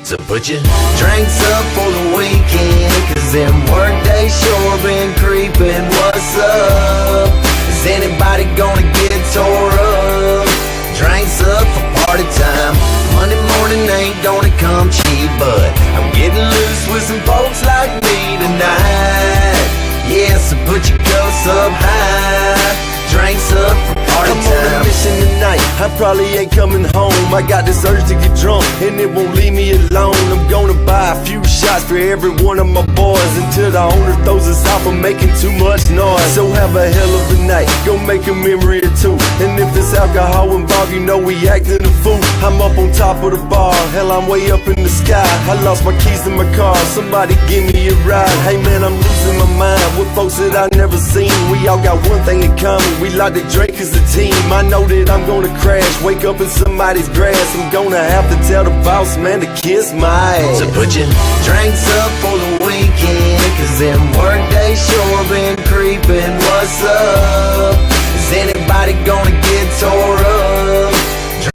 So put your drinks up for the weekend, cause them work days sure been creeping. What's up? Is anybody gonna get tore up? Drinks up for party time. Monday morning ain't gonna come cheap, but I'm getting loose with some folks like me tonight. Yeah, so put your cups up high. Drinks up for party time. I'm on a mission tonight, I probably ain't coming home. I got this urge to get drunk, and it won't leave me alone. I'm gonna buy a few shots for every one of my boys, until the owner throws us out for making too much noise. So have a hell of a night, go make a memory or two. And if there's alcohol involved, you know we acting a fool. I'm up on top of the bar, hell I'm way up in the sky. I lost my keys to my car, somebody give me a ride. Hey man, I'm losing my mind with folks that I never seen. We all got one thing in common, we like to drink as a team. I know that I'm gonna crash, wake up in somebody's grass. I'm gonna have to tell the boss man to kiss my ass. So put your drinks up for the weekend, cause them work days sure been creeping. What's up? Is anybody gonna get tore up?